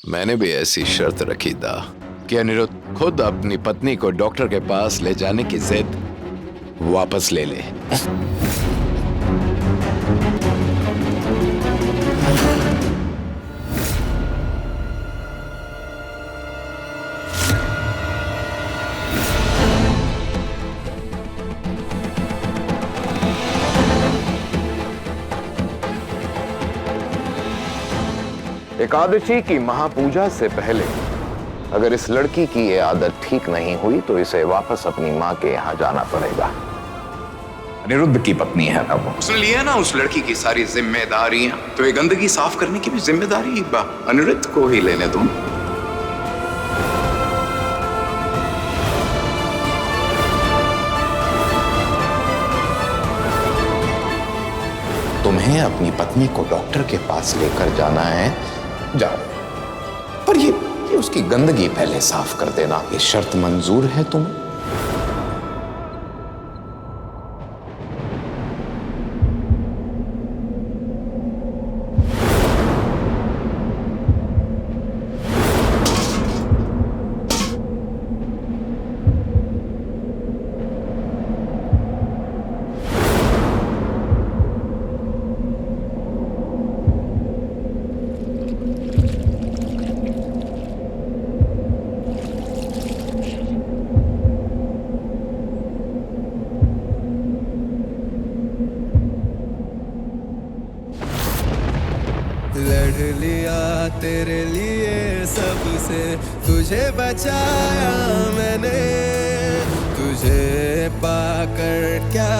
मैंने भी ऐसी शर्त रखी था कि अनिरुद्ध खुद अपनी पत्नी को डॉक्टर के पास ले जाने की जिद वापस ले ले। एकादशी की महापूजा से पहले अगर इस लड़की की ये आदत ठीक नहीं हुई तो इसे वापस अपनी मां के यहां जाना पड़ेगा। अनिरुद्ध की पत्नी है ना वो, उसने लिया ना उस लड़की की सारी जिम्मेदारियां, तो ये गंदगी साफ करने की भी जिम्मेदारी अनिरुद्ध को ही लेने दो। तुम्हें अपनी पत्नी को डॉक्टर के पास लेकर जाना है, जाओ, पर ये उसकी गंदगी पहले साफ कर देना। ये शर्त मंजूर है तुम्हें? लड़ लिया तेरे लिए सबसे, तुझे बचाया मैंने, तुझे पाकर क्या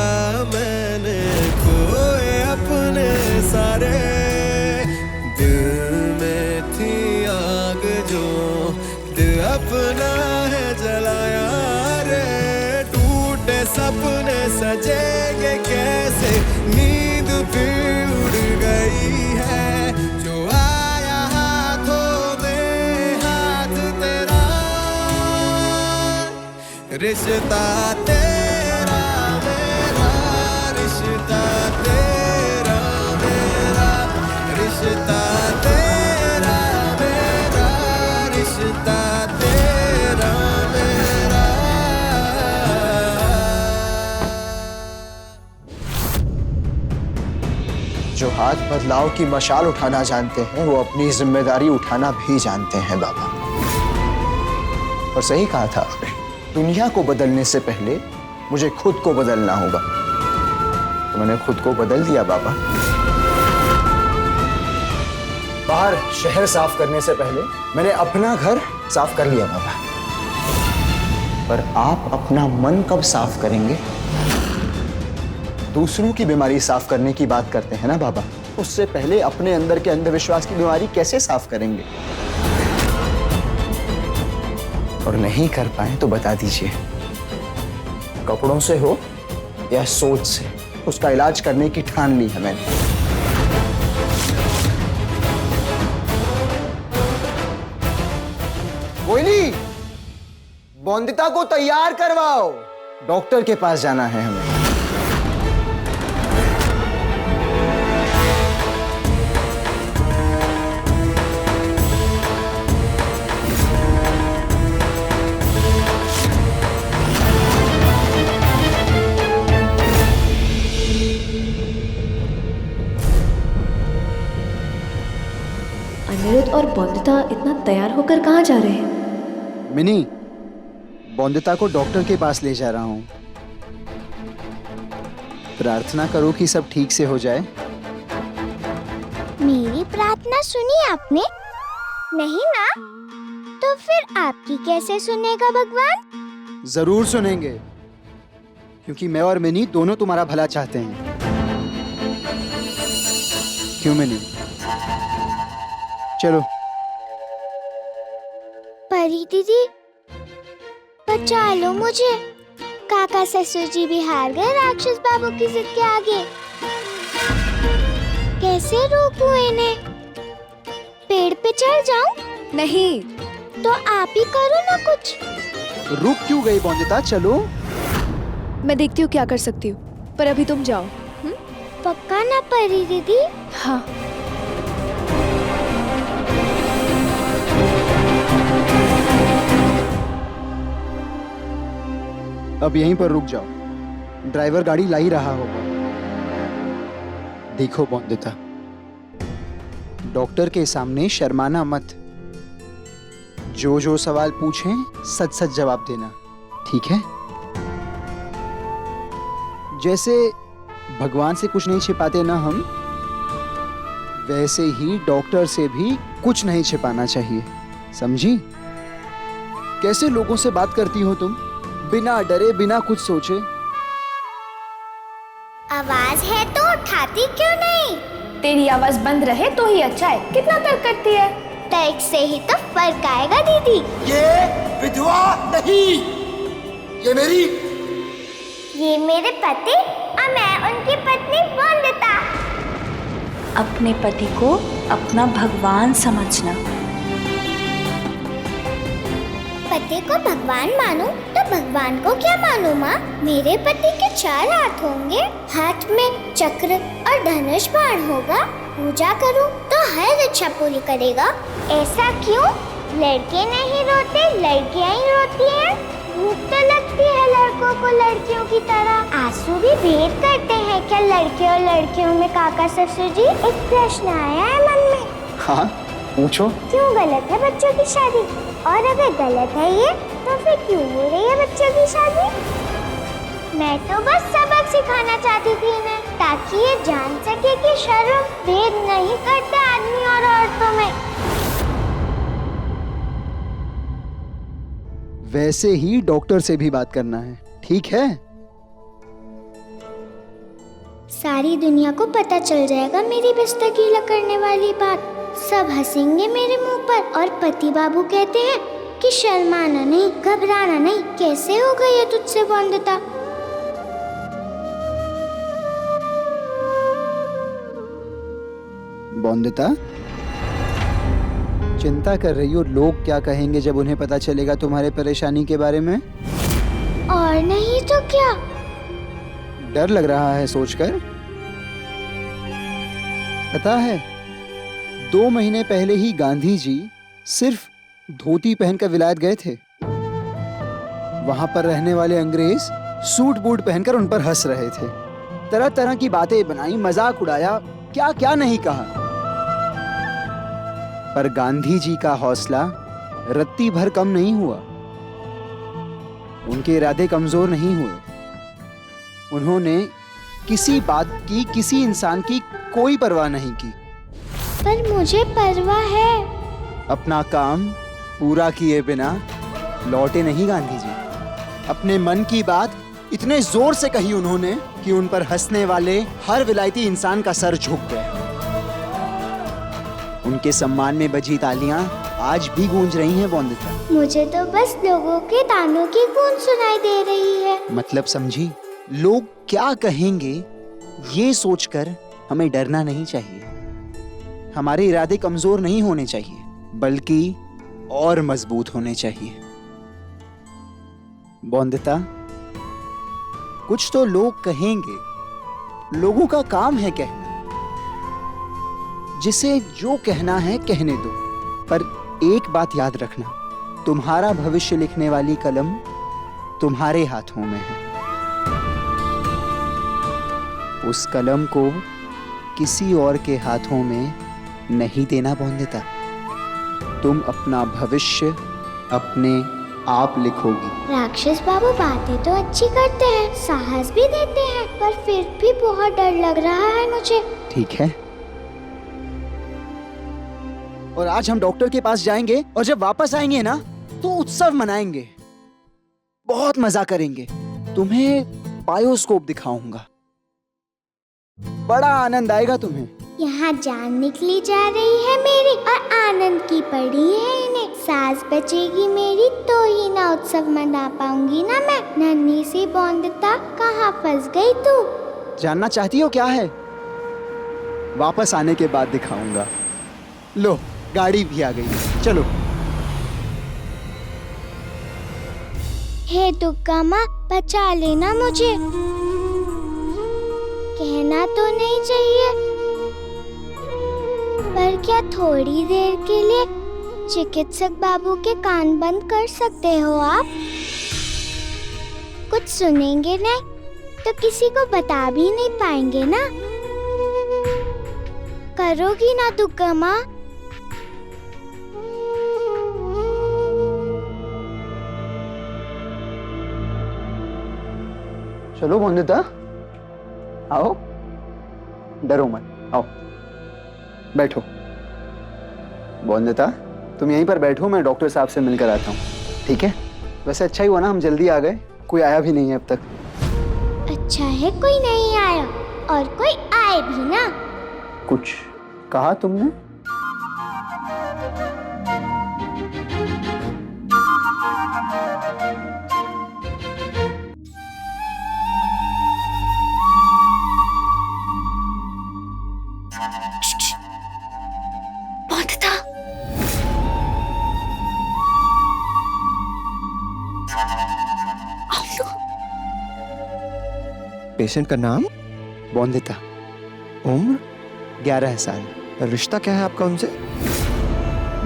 मैंने खोए अपने सारे। दिल में थी आग जो दिल अपना है जलाया रे, टूटे सपने सजेंगे कैसे, नींद भी उड़ गई है। रिश्ता तेरा मेरा, रिश्ता तेरा मेरा, रिश्ता तेरा मेरा, रिश्ता तेरा मेरा। जो हाथ बदलाव की मशाल उठाना जानते हैं वो अपनी जिम्मेदारी उठाना भी जानते हैं बाबा। और सही कहा था आपने, दुनिया को बदलने से पहले मुझे खुद को बदलना होगा। तो मैंने खुद को बदल दिया बाबा। बाहर शहर साफ करने से पहले मैंने अपना घर साफ कर लिया बाबा। पर आप अपना मन कब साफ करेंगे? दूसरों की बीमारी साफ करने की बात करते हैं ना बाबा, उससे पहले अपने अंदर के अंधविश्वास की बीमारी कैसे साफ करेंगे? और नहीं कर पाए तो बता दीजिए, कपड़ों से हो या सोच से, उसका इलाज करने की ठान ली है मैंने। कोयली, बौंदिता को तैयार करवाओ, डॉक्टर के पास जाना है हमें। अनिरुद्ध और बौंदिता इतना तैयार होकर कहाँ जा रहे हैं? मिनी, बौंदिता को डॉक्टर के पास ले जा रहा हूँ। प्रार्थना करो कि सब ठीक से हो जाए। मेरी प्रार्थना सुनी आपने? नहीं ना? तो फिर आपकी कैसे सुनेगा भगवान? जरूर सुनेंगे, क्योंकि मैं और मिनी दोनों तुम्हारा भला चाहते हैं। क्यों मिनी? चलो। परी दीदी, बचा लो मुझे। काका ससुर जी भी हार गए राक्षस बाबू की जिद के आगे। कैसे रोकूं इन्हें? पेड़ पे चढ़ जाऊं? नहीं। तो आप ही करो ना कुछ। रुक क्यों गई बौंदिता? चलो। मैं देखती हूँ क्या कर सकती हूँ, पर अभी तुम जाओ। पक्का ना परी दीदी? हाँ। अब यहीं पर रुक जाओ, ड्राइवर गाड़ी ला ही रहा होगा। देखो बॉन्दिता, डॉक्टर के सामने शर्माना मत। जो जो सवाल पूछें सच सच जवाब देना, ठीक है? जैसे भगवान से कुछ नहीं छिपाते ना हम, वैसे ही डॉक्टर से भी कुछ नहीं छिपाना चाहिए, समझी? कैसे लोगों से बात करती हो तुम, बिना डरे बिना कुछ सोचे? आवाज है तो उठाती क्यों नहीं? तेरी आवाज बंद रहे तो ही अच्छा है। कितना तर्क करती है? तर्क से ही तो फर्क आएगा दीदी। ये विधवा नहीं, ये मेरे पति और मैं उनकी पत्नी बॉन्दिता। अपने पति को अपना भगवान समझना। पति को भगवान मानूं तो भगवान को क्या मानूं माँ? मेरे पति के 4 हाथ होंगे, हाथ में चक्र और धनुष बाण होगा। पूजा करूं तो हर इच्छा पूरी करेगा। ऐसा क्यों? लड़के नहीं रोते, लड़कियां ही रोती हैं। भूख तो लगती है लड़कों को लड़कियों की तरह। आंसू भी भेद करते हैं क्या लड़के और लड़कियों में? काका ससुर जी, एक प्रश्न आया है मन में। हाँ पूछो। क्यों गलत है बच्चों की शादी? और अगर गलत है ये तो फिर क्यों हो रही है बच्चों की शादी? मैं तो बस सबक सिखाना चाहती थी इन्हें, ताकि ये जान सके कि शर्म भेद नहीं करता आदमी और औरतों में। वैसे ही डॉक्टर से भी बात करना है, ठीक है? सारी दुनिया को पता चल जाएगा मेरी बिस्तर गीला करने वाली बात। सब हंसेंगे मेरे मुंह पर और पति बाबू कहते हैं कि शर्माना नहीं, घबराना नहीं। कैसे हो गई है तुझसे बॉन्दिता? बॉन्दिता, चिंता कर रही हो लोग क्या कहेंगे जब उन्हें पता चलेगा तुम्हारे परेशानी के बारे में? और नहीं तो क्या? डर लग रहा है सोचकर? पता है 2 महीने पहले ही गांधी जी सिर्फ धोती पहनकर विलायत गए थे। वहां पर रहने वाले अंग्रेज सूट बूट पहनकर उन पर हंस रहे थे, तरह तरह की बातें बनाई, मजाक उड़ाया, क्या क्या नहीं कहा। पर गांधी जी का हौसला रत्ती भर कम नहीं हुआ। उनके इरादे कमजोर नहीं हुए। उन्होंने किसी बात की, किसी इंसान की कोई परवाह नहीं की। पर मुझे परवाह है। अपना काम पूरा किए बिना लौटे नहीं गांधी जी। अपने मन की बात इतने जोर से कही उन्होंने कि उन पर हंसने वाले हर विलायती इंसान का सर झुक गया। उनके सम्मान में बजी तालियां आज भी गूंज रही हैं बॉन्दिता। मुझे तो बस लोगों के तानों की गूंज सुनाई दे रही है। मतलब समझी? लोग क्या कहेंगे ये सोचकर हमें डरना नहीं चाहिए। हमारे इरादे कमजोर नहीं होने चाहिए, बल्कि और मजबूत होने चाहिए। बॉन्दिता, कुछ तो लोग कहेंगे, लोगों का काम है कहना। जिसे जो कहना है कहने दो, पर एक बात याद रखना, तुम्हारा भविष्य लिखने वाली कलम तुम्हारे हाथों में है। उस कलम को किसी और के हाथों में नहीं देना बॉन्दिता। तुम अपना भविष्य अपने आप लिखोगी। राक्षस बाबू बातें तो अच्छी करते हैं, साहस भी देते हैं, पर फिर भी बहुत डर लग रहा है मुझे। ठीक है, और आज हम डॉक्टर के पास जाएंगे और जब वापस आएंगे ना तो उत्सव मनाएंगे, बहुत मजा करेंगे। तुम्हें बायोस्कोप दिखाऊंगा, बड़ा आनंद आएगा तुम्हें। यहाँ जान निकली जा रही है मेरी और आनंद की पड़ी है इन्हें। सास बचेगी मेरी तो ही ना उत्सव मना पाऊंगी ना मैं। नन्ही सी बॉन्दिता, कहाँ फंस गई तू? जानना चाहती हो क्या है? वापस आने के बाद दिखाऊंगा। लो, गाड़ी भी आ गई, चलो। हे दुर्गा माँ, बचा लेना मुझे। कहना तो नहीं चाहिए, पर क्या थोड़ी देर के लिए चिकित्सक बाबू के कान बंद कर सकते हो आप? कुछ सुनेंगे नहीं तो किसी को बता भी नहीं पाएंगे ना। करोगी ना दुर्गा माँ? चलो बोंदिता, आओ, डरो मत, आओ बैठो। बोंदिता, तुम यहीं पर बैठो, मैं डॉक्टर साहब से मिलकर आता हूँ, ठीक है? वैसे अच्छा ही हुआ ना हम जल्दी आ गए, कोई आया भी नहीं है अब तक। अच्छा है कोई नहीं आया, और कोई आए भी ना। कुछ कहा तुमने? बोंदिता, पेशेंट का नाम? बोंदिता, उम्र? 11 साल। रिश्ता क्या है आपका उनसे?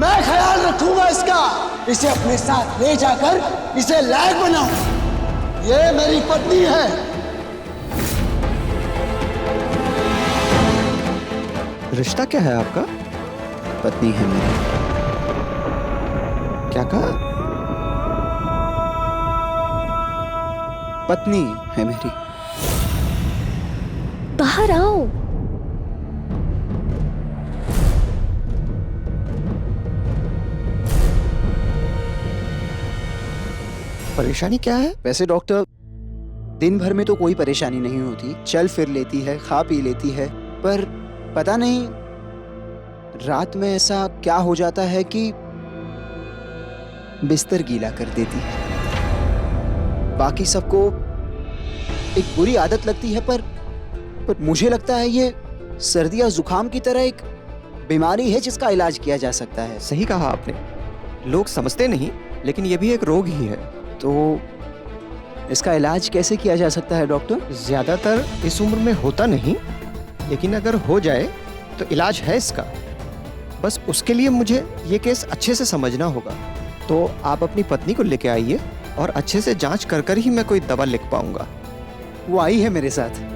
मैं ख्याल रखूंगा इसका, इसे अपने साथ ले जाकर इसे लायक बनाऊं। ये मेरी पत्नी है। रिश्ता क्या है आपका? पत्नी है मेरी। क्या कहा? पत्नी है मेरी। बाहर आओ। परेशानी क्या है? वैसे डॉक्टर, दिन भर में तो कोई परेशानी नहीं होती, चल फिर लेती है, खा पी लेती है, पर पता नहीं रात में ऐसा क्या हो जाता है कि बिस्तर गीला कर देती है। बाकी सबको एक बुरी आदत लगती है, पर मुझे लगता है ये सर्दी या जुकाम की तरह एक बीमारी है जिसका इलाज किया जा सकता है। सही कहा आपने, लोग समझते नहीं, लेकिन ये भी एक रोग ही है। तो इसका इलाज कैसे किया जा सकता है डॉक्टर? ज्यादातर इस उम्र में होता नहीं, लेकिन अगर हो जाए तो इलाज है इसका। बस उसके लिए मुझे ये केस अच्छे से समझना होगा। तो आप अपनी पत्नी को लेके आइए और अच्छे से जांच कर कर ही मैं कोई दवा लिख पाऊंगा। वो आई है मेरे साथ।